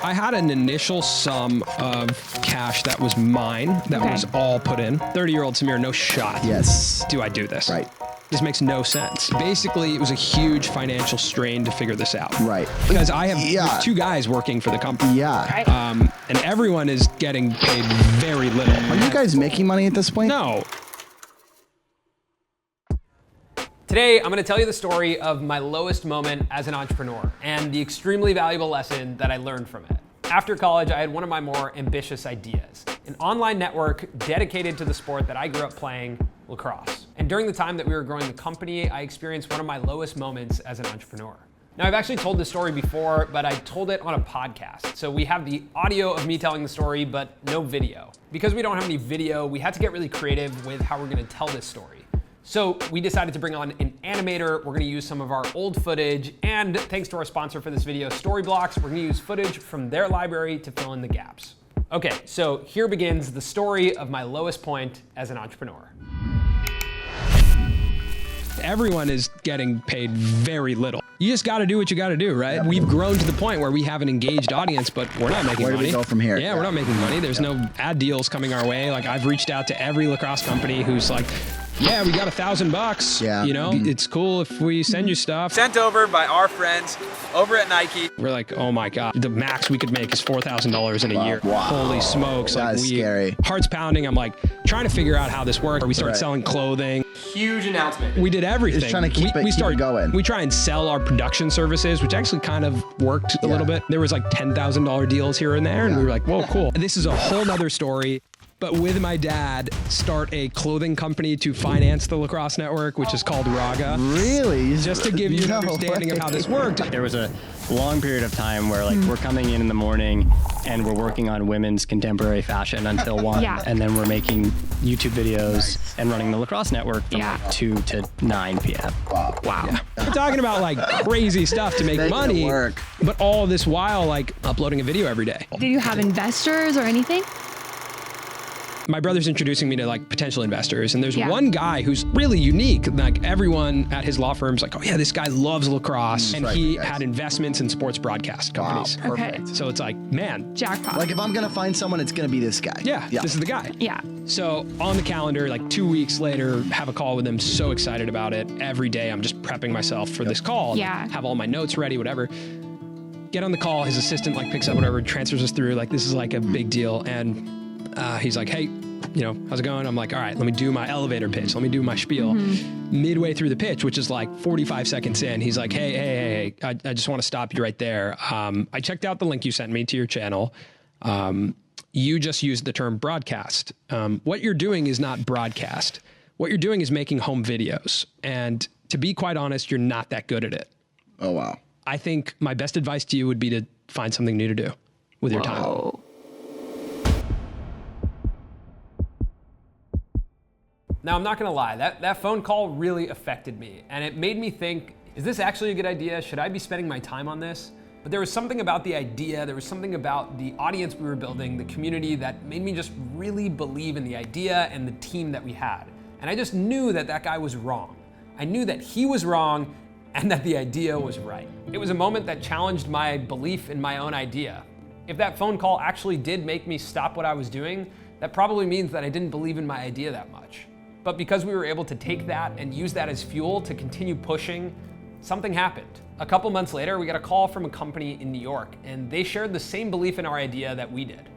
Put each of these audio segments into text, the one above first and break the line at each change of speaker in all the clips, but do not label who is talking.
I had an initial sum of cash that was mine, that was all put in. 30-year-old Samir, no shot.
Yes.
Do I do this?
Right.
This makes no sense. Basically, it was a huge financial strain to figure this out.
Right.
Because I have there's 2 guys working for the company.
Yeah.
Right.
And everyone is getting paid very little.
Are you guys making money at this point?
No.
Today, I'm gonna tell you the story of my lowest moment as an entrepreneur and the extremely valuable lesson that I learned from it. After college, I had one of my more ambitious ideas, an online network dedicated to the sport that I grew up playing, lacrosse. And during the time that we were growing the company, I experienced one of my lowest moments as an entrepreneur. Now, I've actually told this story before, but I told it on a podcast. So we have the audio of me telling the story, but no video. Because we don't have any video, we had to get really creative with how we're gonna tell this story. So we decided to bring on an animator. We're gonna use some of our old footage, and thanks to our sponsor for this video, Storyblocks, we're gonna use footage from their library to fill in the gaps. Okay, so here begins the story of my lowest point as an entrepreneur.
Everyone is getting paid very little. You just got to do what you got to do, right? We've grown to the point where we have an engaged audience, but we're not making money.
Where do we go from here?
Yeah, we're not making money. There's no ad deals coming our way. Like, I've reached out to every lacrosse company who's like, yeah, we got $1,000.
Yeah.
You know, it's cool if we send you stuff.
Sent over by our friends over at Nike.
We're like, oh my God, the max we could make is $4,000 in a year.
Wow.
Holy smokes.
That
like,
is scary.
Heart's pounding. I'm like trying to figure out how this works. We started selling clothing.
Huge announcement.
We did everything.
Just trying to keep it going.
We try and sell our production services, which actually kind of worked a little bit. There was like $10,000 deals here and there, and we were like, whoa, cool. This is a whole nother story. But with my dad, start a clothing company to finance the lacrosse network, which is called Raga.
Really?
Just to give you an understanding of how this worked.
There was a long period of time where we're coming in the morning and we're working on women's contemporary fashion until 1, and then we're making YouTube videos and running the lacrosse network from 2 to 9 p.m.
Wow.
Yeah. We're talking about like crazy stuff to make money, but all this while like uploading a video every day.
Did you have investors or anything?
My brother's introducing me to like potential investors, and there's one guy who's really unique. Like everyone at his law firm's like, oh yeah, this guy loves lacrosse, and he had investments in sports broadcast companies.
Wow, perfect.
So it's like, man,
Jackpot.
Like if I'm gonna find someone, it's gonna be this guy.
Yeah, this is the guy.
Yeah.
So on the calendar, like 2 weeks later, have a call with him. So excited about it. Every day, I'm just prepping myself for this call.
Yeah.
Have all my notes ready, whatever. Get on the call. His assistant like picks up whatever, transfers us through. Like this is like a big deal, and he's like, hey, you know, how's it going? I'm like, all right, let me do my elevator pitch. Let me do my spiel. Midway through the pitch, which is like 45 seconds in, he's like, hey, I just want to stop you right there. I checked out the link you sent me to your channel. You just used the term broadcast. What you're doing is not broadcast. What you're doing is making home videos. And to be quite honest, you're not that good at it.
Oh, wow.
I think my best advice to you would be to find something new to do with your time.
Now, I'm not gonna lie, that phone call really affected me, and it made me think, is this actually a good idea? Should I be spending my time on this? But there was something about the idea, there was something about the audience we were building, the community, that made me just really believe in the idea and the team that we had. And I just knew that that guy was wrong. I knew that he was wrong and that the idea was right. It was a moment that challenged my belief in my own idea. If that phone call actually did make me stop what I was doing, that probably means that I didn't believe in my idea that much. But because we were able to take that and use that as fuel to continue pushing, something happened. A couple months later, we got a call from a company in New York, and they shared the same belief in our idea that we did.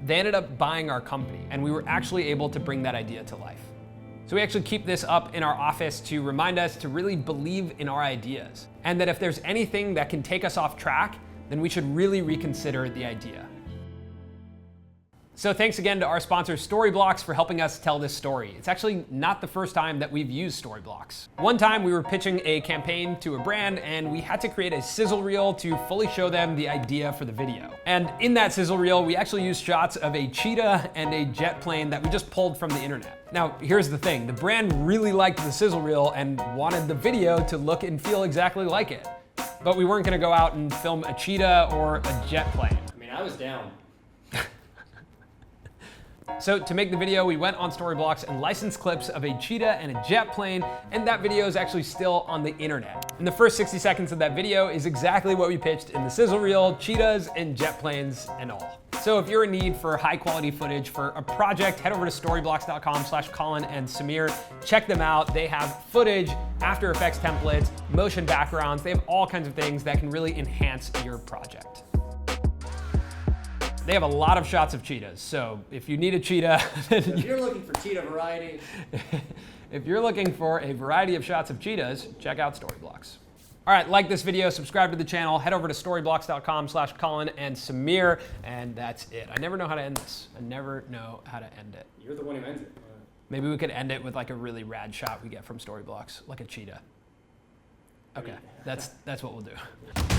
They ended up buying our company, and we were actually able to bring that idea to life. So we actually keep this up in our office to remind us to really believe in our ideas, and that if there's anything that can take us off track, then we should really reconsider the idea. So thanks again to our sponsor Storyblocks for helping us tell this story. It's actually not the first time that we've used Storyblocks. One time we were pitching a campaign to a brand, and we had to create a sizzle reel to fully show them the idea for the video. And in that sizzle reel, we actually used shots of a cheetah and a jet plane that we just pulled from the internet. Now, here's the thing. The brand really liked the sizzle reel and wanted the video to look and feel exactly like it. But we weren't gonna go out and film a cheetah or a jet plane.
I mean, I was down.
So to make the video, we went on Storyblocks and licensed clips of a cheetah and a jet plane, and that video is actually still on the internet. And the first 60 seconds of that video is exactly what we pitched in the sizzle reel, cheetahs and jet planes and all. So if you're in need for high quality footage for a project, head over to storyblocks.com/Colin and Samir. Check them out. They have footage, After Effects templates, motion backgrounds. They have all kinds of things that can really enhance your project. They have a lot of shots of cheetahs, so if you need a cheetah,
if you're looking for cheetah variety,
if you're looking for a variety of shots of cheetahs, check out Storyblocks. All right, like this video, subscribe to the channel, head over to storyblocks.com/Colin and Samir, and that's it. I never know how to end this. I never know how to end it.
you're the one who ends it.
Maybe we could end it with like a really rad shot we get from Storyblocks, like a cheetah. Okay, that's what we'll do.